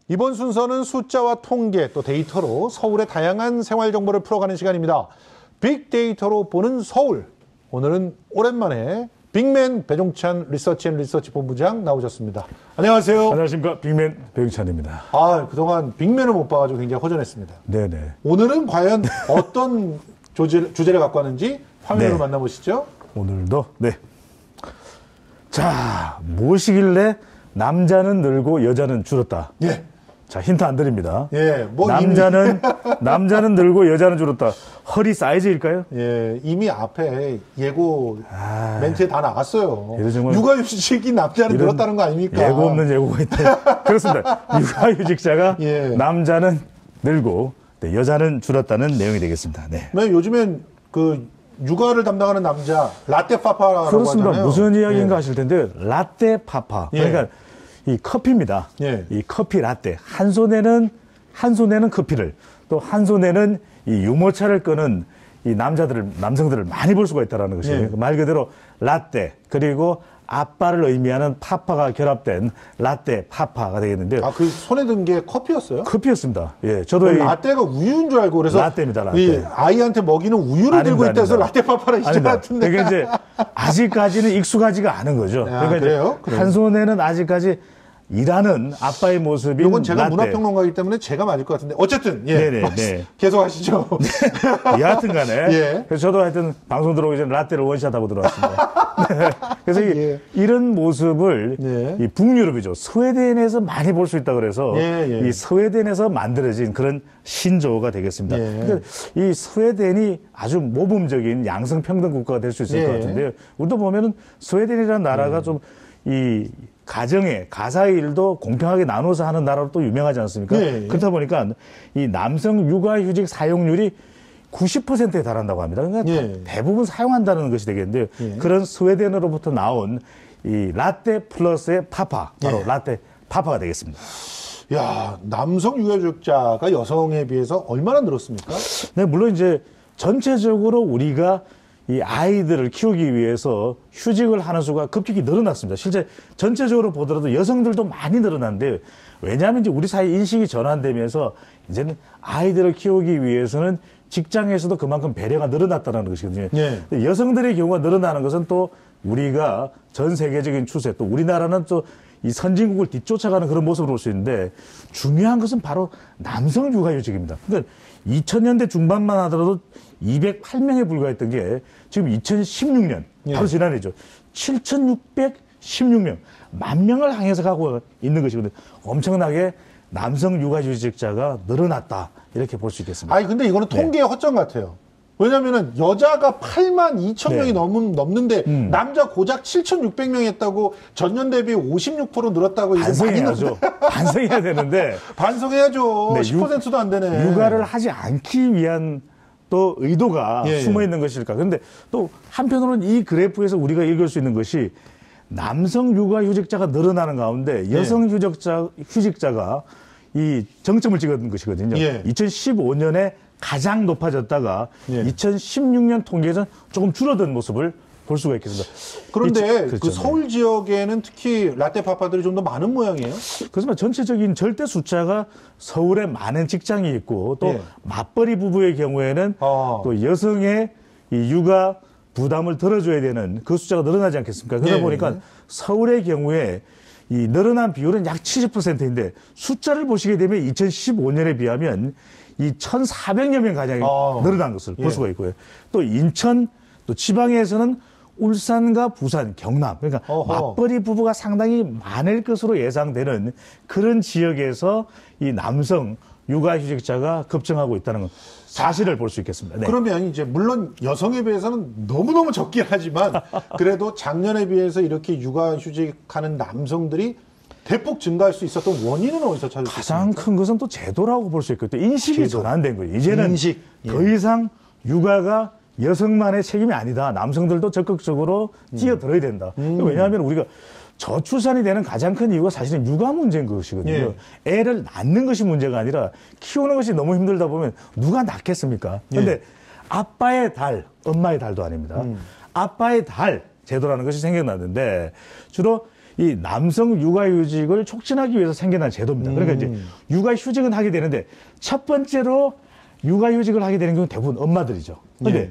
이번 순서는 숫자와 통계 또 데이터로 서울의 다양한 생활 정보를 풀어가는 시간입니다. 빅데이터로 보는 서울. 오늘은 오랜만에 빅맨 배종찬 리서치 본부장 나오셨습니다. 안녕하세요. 안녕하십니까. 빅맨 배종찬입니다. 그동안 빅맨을 못 봐가지고 굉장히 허전했습니다. 네네. 오늘은 과연 어떤 주제를 갖고 왔는지 화면으로 네. 만나보시죠. 오늘도 자, 무엇이길래 남자는 늘고 여자는 줄었다. 예. 자, 힌트 안 드립니다. 예. 남자는 늘고 여자는 줄었다. 허리 사이즈일까요? 예. 이미 앞에 예고 멘트에 다 나갔어요. 정말 육아휴직이 남자는 늘었다는 거 아닙니까? 예고 없는 예고가 있다. 그렇습니다. 육아휴직자가 예. 남자는 늘고 여자는 줄었다는 내용이 되겠습니다. 네. 요즘엔 육아를 담당하는 남자 라떼 파파라고 그렇습니다. 하잖아요. 무슨 이야기인가 하실 텐데 라떼 파파. 그러니까 이 커피입니다. 이 커피 라떼. 한 손에는 커피를 또 한 손에는 이 유모차를 끄는 이 남성들을 많이 볼 수가 있다라는 것이에요. 말 그대로 라떼 그리고 아빠를 의미하는 파파가 결합된 라떼 파파가 되겠는데요. 그 손에 든 게 커피였어요? 커피였습니다. 예, 저도 라떼가 우유인 줄 알고 그래서 라떼입니다. 라떼. 아이한테 먹이는 우유를 들고 있다 해서 라떼 파파를 시작했는데. 그러니까 이제 아직까지는 익숙하지가 않은 거죠. 그러니까 그래요? 한 손에는 아직까지 일하는 아빠의 모습이. 이건 제가 라떼. 문화평론가기 때문에 제가 맞을 것 같은데 어쨌든 계속 하시죠. 여하튼 간에 그래서 저도 하여튼 방송 들어오기 전에 라떼를 원샷하고 들어왔습니다. 그래서 이런 모습을 이 북유럽이죠. 스웨덴에서 많이 볼 수 있다 그래서 이 스웨덴에서 만들어진 그런 신조어가 되겠습니다. 그러니까 이 스웨덴이 아주 모범적인 양성평등 국가가 될 수 있을 것 같은데요. 우리도 보면은 스웨덴이라는 나라가 좀 이 가사의 일도 공평하게 나눠서 하는 나라로 또 유명하지 않습니까? 그렇다 보니까 이 남성 육아휴직 사용률이 90%에 달한다고 합니다. 그러니까 대부분 사용한다는 것이 되겠는데요. 그런 스웨덴으로부터 나온 이 라떼 플러스의 파파, 바로 라떼 파파가 되겠습니다. 야, 남성 육아휴직자가 여성에 비해서 얼마나 늘었습니까? 네, 물론 이제 전체적으로 우리가 이 아이들을 키우기 위해서 휴직을 하는 수가 급격히 늘어났습니다. 실제 전체적으로 보더라도 여성들도 많이 늘어났는데 왜냐하면 이제 우리 사회 인식이 전환되면서 이제는 아이들을 키우기 위해서는 직장에서도 그만큼 배려가 늘어났다는 것이거든요. 여성들의 경우가 늘어나는 것은 또 우리가 전 세계적인 추세 또 우리나라는 또 이 선진국을 뒤쫓아가는 그런 모습을 볼 수 있는데 중요한 것은 바로 남성 육아휴직입니다. 그러니까 2000년대 중반만 하더라도 208명에 불과했던 게 지금 2016년 바로 지난해죠. 7616명, 10,000명을 향해서 가고 있는 것이거든요. 엄청나게 남성 육아휴직자가 늘어났다 이렇게 볼 수 있겠습니다. 근데 이거는 통계의 허점 같아요. 왜냐면은 여자가 82,000명이 넘는데 남자 고작 7,600명 했다고 전년 대비 56% 늘었다고. 반성해야죠. 반성해야 되는데. 반성해야죠. 10%도 안 되네. 육아를 하지 않기 위한 또 의도가 숨어 있는 것일까. 그런데 또 한편으로는 이 그래프에서 우리가 읽을 수 있는 것이 남성 육아휴직자가 늘어나는 가운데 여성 휴직자가 이 정점을 찍은 것이거든요. 2015년에 가장 높아졌다가 2016년 통계에서는 조금 줄어든 모습을 볼 수가 있겠습니다. 그런데 그 서울 지역에는 특히 라떼 파파들이 좀 더 많은 모양이에요? 그렇지만 전체적인 절대 숫자가 서울에 많은 직장이 있고 또 맞벌이 부부의 경우에는 또 여성의 이 육아 부담을 덜어줘야 되는 그 숫자가 늘어나지 않겠습니까? 그러다 보니까 서울의 경우에 이 늘어난 비율은 약 70%인데 숫자를 보시게 되면 2015년에 비하면 이 1,400여 명 가량이 늘어난 것을 볼 수가 있고요. 또 인천, 또 지방에서는 울산과 부산, 경남, 그러니까 맞벌이 부부가 상당히 많을 것으로 예상되는 그런 지역에서 이 남성 육아휴직자가 급증하고 있다는 건 사실을 볼 수 있겠습니다. 그러면 이제 물론 여성에 비해서는 너무너무 적긴 하지만 그래도 작년에 비해서 이렇게 육아휴직하는 남성들이 대폭 증가할 수 있었던 원인은 어디서 찾을 수 있습니까? 가장 큰 것은 또 제도라고 볼 수 있거든요. 인식이 전환된 거예요. 이제는 더 이상 육아가 여성만의 책임이 아니다. 남성들도 적극적으로 뛰어들어야 된다. 왜냐하면 우리가 저출산이 되는 가장 큰 이유가 사실은 육아 문제인 것이거든요. 애를 낳는 것이 문제가 아니라 키우는 것이 너무 힘들다 보면 누가 낳겠습니까? 그런데 아빠의 달, 엄마의 달도 아닙니다. 아빠의 달 제도라는 것이 생겨났는데 주로 이 남성 육아휴직을 촉진하기 위해서 생겨난 제도입니다. 그러니까 이제 육아휴직은 하게 되는데 첫 번째로 육아휴직을 하게 되는 경우는 대부분 엄마들이죠. 그런데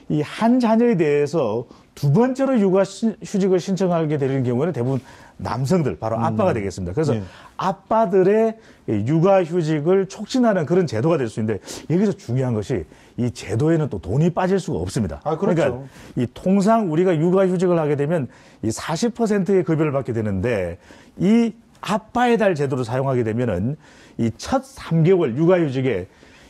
이 한 자녀에 대해서 두 번째로 육아휴직을 신청하게 되는 경우에는 대부분 남성들, 바로 아빠가 되겠습니다. 그래서 아빠들의 육아휴직을 촉진하는 그런 제도가 될 수 있는데 여기서 중요한 것이 이 제도에는 또 돈이 빠질 수가 없습니다. 아, 그렇죠. 그러니까 이 통상 우리가 육아휴직을 하게 되면 이 40%의 급여를 받게 되는데 이 아빠의 달 제도를 사용하게 되면은 이 첫 3개월 육아휴직에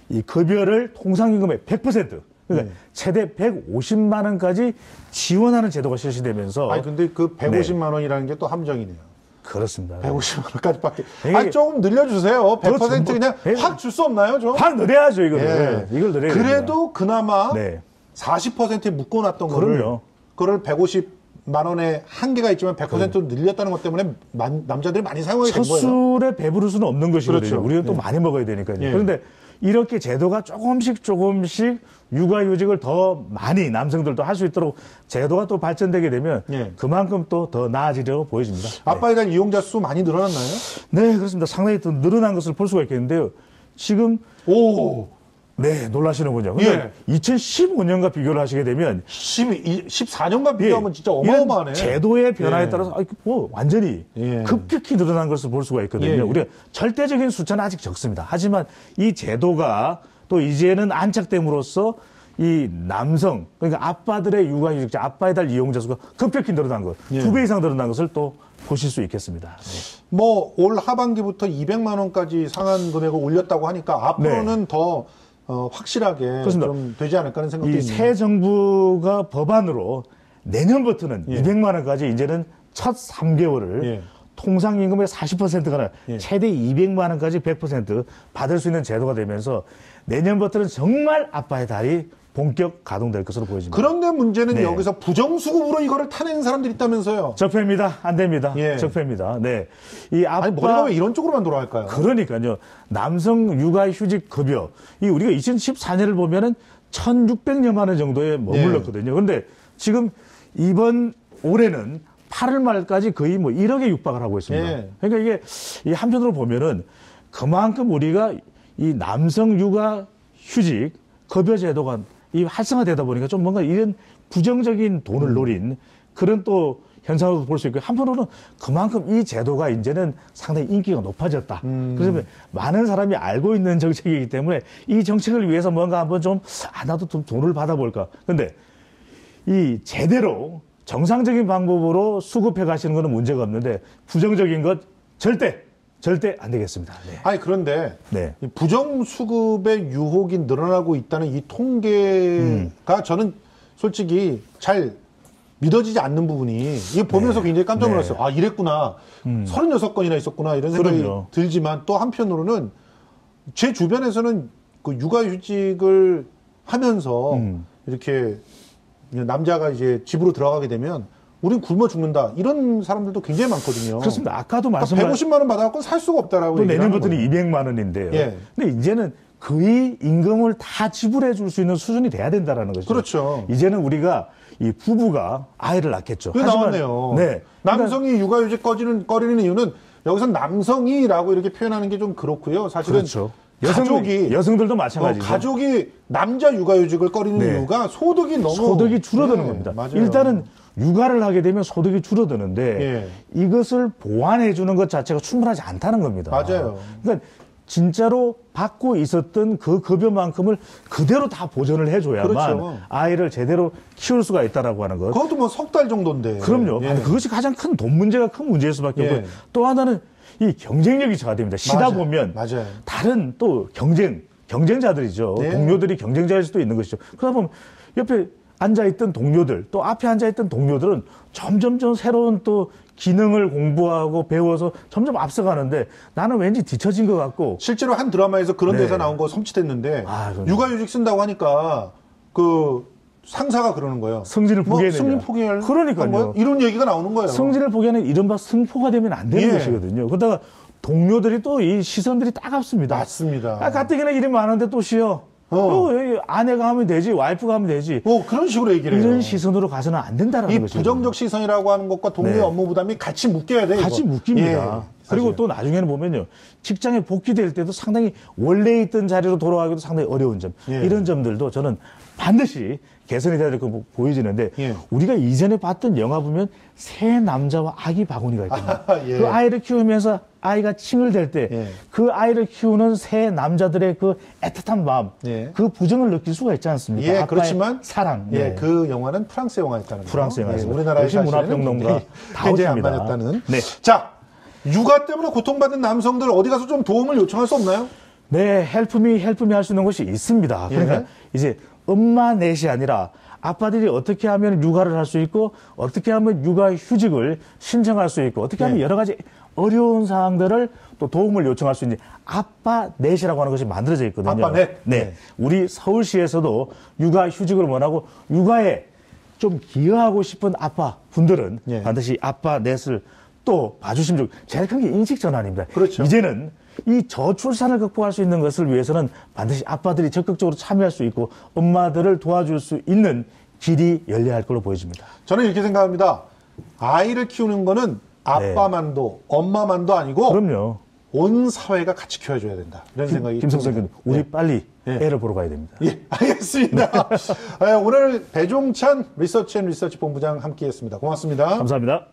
이 급여를 통상임금의 100%, 그러니까 최대 150만 원까지 지원하는 제도가 실시되면서. 아니 근데 그 150만 원이라는 게 또 함정이네요. 그렇습니다. 150만 원까지밖에. 아니 조금 늘려주세요. 100% 그냥 확 줄 수 없나요, 좀? 확 늘려야죠, 이거를. 이걸 늘려야 됩니다. 그래도 그나마 40%에 묶어놨던 거를 그걸 150만 원에 한계가 있지만 100%로 늘렸다는 것 때문에 남자들이 많이 사용하게 된 거예요. 첫술에 배부를 수는 없는 것이거든요. 그렇죠. 우리가 또 많이 먹어야 되니까요. 그런데 이렇게 제도가 조금씩 육아휴직을 더 많이 남성들도 할 수 있도록 제도가 또 발전되게 되면 그만큼 또 더 나아지려고 보여집니다. 아빠에 대한 이용자 수 많이 늘어났나요? 네, 그렇습니다. 상당히 또 늘어난 것을 볼 수가 있겠는데요. 지금 네, 놀라시는군요. 근데 2015년과 비교를 하시게 되면 14년과 비교하면 진짜 어마어마하네. 제도의 변화에 따라서 완전히 급격히 늘어난 것을 볼 수가 있거든요. 우리가 절대적인 숫자는 아직 적습니다. 하지만 이 제도가 또 이제는 안착됨으로써 이 남성, 그러니까 아빠들의 육아휴직자, 아빠의 달 이용자 수가 급격히 늘어난 것, 2배 이상 늘어난 것을 또 보실 수 있겠습니다. 뭐 올 하반기부터 200만 원까지 상한 금액을 올렸다고 하니까 앞으로는 더 확실하게 그렇습니다. 좀 되지 않을까 하는 생각도 있네요. 새 정부가 법안으로 내년부터는 200만 원까지 이제는 첫 3개월을 통상임금의 40%가 최대 200만 원까지 100% 받을 수 있는 제도가 되면서 내년부터는 정말 아빠의 달이 본격 가동될 것으로 보여집니다. 그런데 문제는 여기서 부정수급으로 이거를 타내는 사람들이 있다면서요. 적폐입니다. 안 됩니다. 적폐입니다. 네. 아니, 머리가 왜 이런 쪽으로만 돌아갈까요? 그러니까요. 남성 육아휴직 급여. 우리가 2014년을 보면은 1,600여만 원 정도에 머물렀거든요. 그런데 지금 이번 올해는 8월 말까지 거의 1억에 육박을 하고 있습니다. 그러니까 이게 한편으로 보면은 그만큼 우리가 이 남성 육아휴직 급여 제도가 활성화되다 보니까 좀 뭔가 이런 부정적인 돈을 노린 그런 또 현상으로 볼 수 있고, 한편으로는 그만큼 이 제도가 이제는 상당히 인기가 높아졌다. 그래서 많은 사람이 알고 있는 정책이기 때문에 이 정책을 위해서 뭔가 한번 좀 나도 좀 돈을 받아볼까. 근데 이 제대로 정상적인 방법으로 수급해 가시는 거는 문제가 없는데 부정적인 것 절대 안 되겠습니다. 아니 그런데 이 부정수급의 유혹이 늘어나고 있다는 이 통계가 저는 솔직히 잘 믿어지지 않는 부분이 이게 보면서 굉장히 깜짝 놀랐어요. 아 이랬구나. 36건이나 있었구나 이런 생각이 들지만 또 한편으로는 제 주변에서는 그 육아휴직을 하면서 이렇게 남자가 이제 집으로 들어가게 되면 우린 굶어 죽는다. 이런 사람들도 굉장히 많거든요. 그렇습니다. 아까도 말씀하신 150만 원 받아갖고 살 수가 없다라고. 또 내년부터는 200만 원인데요. 근데 이제는 거의 임금을 다 지불해 줄 수 있는 수준이 돼야 된다라는 것이죠. 그렇죠. 이제는 우리가 이 부부가 아이를 낳겠죠. 하지만 나왔네요. 남성이 육아휴직 꺼리는 이유는 여기서 남성이라고 이렇게 표현하는 게 좀 그렇고요. 사실은 여성들도 마찬가지죠. 가족이 남자 육아휴직을 꺼리는 이유가 소득이 줄어드는 겁니다. 맞아요. 일단은 육아를 하게 되면 소득이 줄어드는데 이것을 보완해 주는 것 자체가 충분하지 않다는 겁니다. 맞아요. 그러니까 진짜로 받고 있었던 그 급여만큼을 그대로 다 보전을 해줘야만 아이를 제대로 키울 수가 있다라고 하는 것. 그것도 뭐 석 달 정도인데. 그럼요. 그것이 가장 큰 돈 문제가 큰 문제일 수밖에 없고 또 하나는 이 경쟁력이 저하됩니다. 쉬다 보면 다른 또 경쟁자들이죠. 동료들이 경쟁자일 수도 있는 것이죠. 그러다 보면 옆에 앉아있던 동료들, 또 앞에 앉아있던 동료들은 점점 새로운 또 기능을 공부하고 배워서 점점 앞서가는데 나는 왠지 뒤처진 것 같고. 실제로 한 드라마에서 그런 대사 나온 거 섬찟했는데 육아휴직 쓴다고 하니까 그 상사가 그러는 거예요. 승진을 포기해야 승진 포기할 그러니까요. 이런 얘기가 나오는 거예요. 승진을 포기하는 이른바 승포가 되면 안 되는 것이거든요. 그러다가 동료들이 또 이 시선들이 따갑습니다. 맞습니다. 가뜩이나 일이 많은데 또 쉬어. 아내가 하면 되지, 와이프가 하면 되지. 그런 식으로 얘기를 해요. 이런 시선으로 가서는 안 된다라는 거죠. 이 부정적 시선이라고 하는 것과 동료의 업무 부담이 같이 묶여야 돼요. 같이 묶입니다. 그리고 또 나중에는 보면요. 직장에 복귀될 때도 상당히 원래 있던 자리로 돌아가기도 상당히 어려운 점. 이런 점들도 저는 반드시 개선이 돼야 될 거 보여지는데 우리가 이전에 봤던 영화 보면 새 남자와 아기 바구니가 있거든요. 그 아이를 키우면서 아이가 칭얼댈 때 그 아이를 키우는 새 남자들의 그 애틋한 마음, 그 부정을 느낄 수가 있지 않습니까? 그렇지만 사랑. 그 영화는 프랑스 영화였다는 거예요. 프랑스 영화에서 우리나라의 문화평론가 굉장히 안 맞았다는. 자, 육아 때문에 고통받는 남성들 어디 가서 좀 도움을 요청할 수 없나요? 네, 헬프미 할 수 있는 것이 있습니다. 그러니까 이제 엄마 넷이 아니라 아빠들이 어떻게 하면 육아를 할 수 있고 어떻게 하면 육아 휴직을 신청할 수 있고 어떻게 하면 여러 가지 어려운 사항들을 또 도움을 요청할 수 있는 아빠 넷이라고 하는 것이 만들어져 있거든요. 아빠 넷? 네. 우리 서울시에서도 육아 휴직을 원하고 육아에 좀 기여하고 싶은 아빠 분들은 반드시 아빠 넷을 또 봐주시면 좋겠고 제일 큰 게 인식 전환입니다. 그렇죠. 이제는 이 저출산을 극복할 수 있는 것을 위해서는 반드시 아빠들이 적극적으로 참여할 수 있고 엄마들을 도와줄 수 있는 길이 열려야 할 걸로 보여집니다. 저는 이렇게 생각합니다. 아이를 키우는 거는 아빠만도 엄마만도 아니고 그럼요. 온 사회가 같이 키워줘야 된다. 이런 생각이 김성석 교수님, 우리 빨리 애를 보러 가야 됩니다. 알겠습니다. 오늘 배종찬 리서치 앤 리서치 본부장 함께했습니다. 고맙습니다. 감사합니다.